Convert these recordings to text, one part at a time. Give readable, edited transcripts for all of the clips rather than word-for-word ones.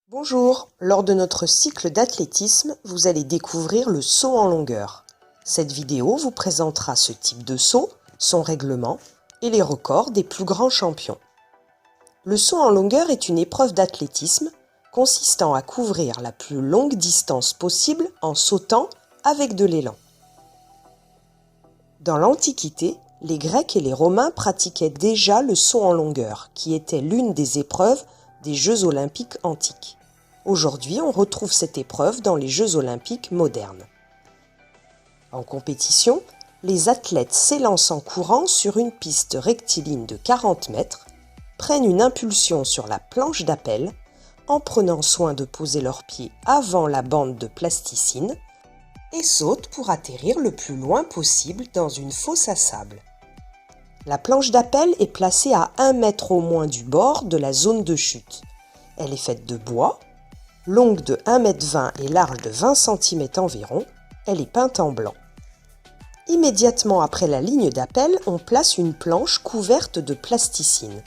Bonjour, lors de notre cycle d'athlétisme, vous allez découvrir le saut en longueur. Cette vidéo vous présentera ce type de saut, son règlement et les records des plus grands champions. Le saut en longueur est une épreuve d'athlétisme consistant à couvrir la plus longue distance possible en sautant avec de l'élan. Dans l'Antiquité, les Grecs et les Romains pratiquaient déjà le saut en longueur, qui était l'une des épreuves des Jeux olympiques antiques. Aujourd'hui, on retrouve cette épreuve dans les Jeux olympiques modernes. En compétition, les athlètes s'élancent en courant sur une piste rectiligne de 40 mètres, prennent une impulsion sur la planche d'appel en prenant soin de poser leurs pieds avant la bande de plasticine et sautent pour atterrir le plus loin possible dans une fosse à sable. La planche d'appel est placée à 1 mètre au moins du bord de la zone de chute. Elle est faite de bois, longue de 1,20 m et large de 20 cm environ. Elle est peinte en blanc. Immédiatement après la ligne d'appel, on place une planche couverte de plasticine.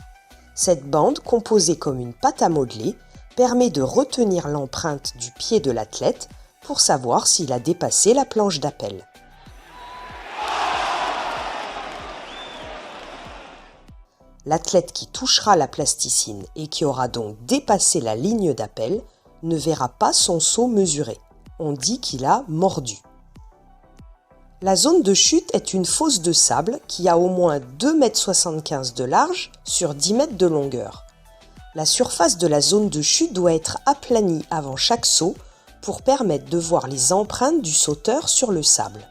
Cette bande, composée comme une pâte à modeler, permet de retenir l'empreinte du pied de l'athlète pour savoir s'il a dépassé la planche d'appel. L'athlète qui touchera la plasticine et qui aura donc dépassé la ligne d'appel ne verra pas son saut mesuré. On dit qu'il a mordu. La zone de chute est une fosse de sable qui a au moins 2,75 m de large sur 10 mètres de longueur. La surface de la zone de chute doit être aplanie avant chaque saut pour permettre de voir les empreintes du sauteur sur le sable.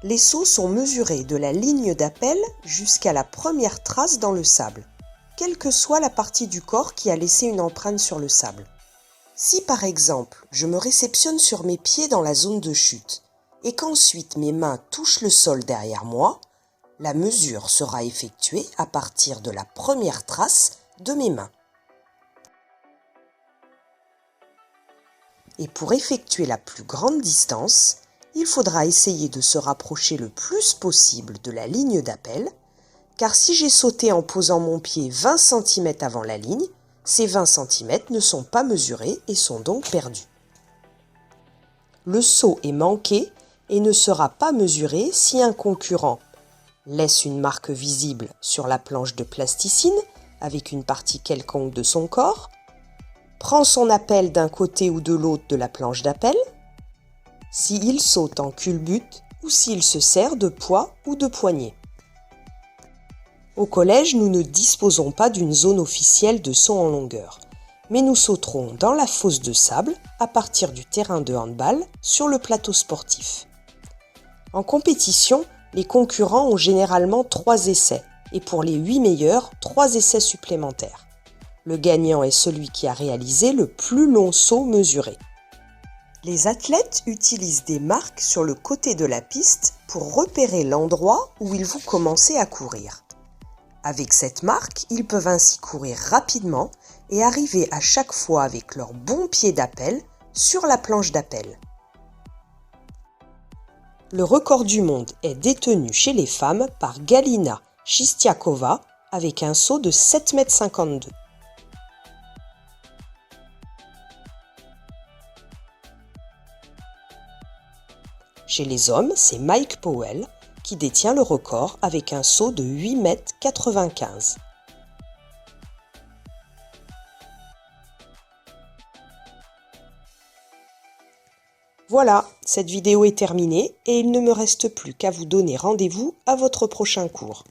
Les sauts sont mesurés de la ligne d'appel jusqu'à la première trace dans le sable, quelle que soit la partie du corps qui a laissé une empreinte sur le sable. Si par exemple, je me réceptionne sur mes pieds dans la zone de chute et qu'ensuite mes mains touchent le sol derrière moi, la mesure sera effectuée à partir de la première trace de mes mains. Et pour effectuer la plus grande distance, il faudra essayer de se rapprocher le plus possible de la ligne d'appel, car si j'ai sauté en posant mon pied 20 cm avant la ligne, ces 20 cm ne sont pas mesurés et sont donc perdus. Le saut est manqué et ne sera pas mesuré si un concurrent laisse une marque visible sur la planche de plasticine avec une partie quelconque de son corps, prend son appel d'un côté ou de l'autre de la planche d'appel, s'il saute en culbute ou s'il se sert de poids ou de poignet. Au collège, nous ne disposons pas d'une zone officielle de saut en longueur, mais nous sauterons dans la fosse de sable à partir du terrain de handball sur le plateau sportif. En compétition, les concurrents ont généralement 3 essais et pour les 8 meilleurs, 3 essais supplémentaires. Le gagnant est celui qui a réalisé le plus long saut mesuré. Les athlètes utilisent des marques sur le côté de la piste pour repérer l'endroit où ils vont commencer à courir. Avec cette marque, ils peuvent ainsi courir rapidement et arriver à chaque fois avec leur bon pied d'appel sur la planche d'appel. Le record du monde est détenu chez les femmes par Galina Chistiakova avec un saut de 7,52 m. Chez les hommes, c'est Mike Powell qui détient le record avec un saut de 8,95 m. Voilà, cette vidéo est terminée et il ne me reste plus qu'à vous donner rendez-vous à votre prochain cours.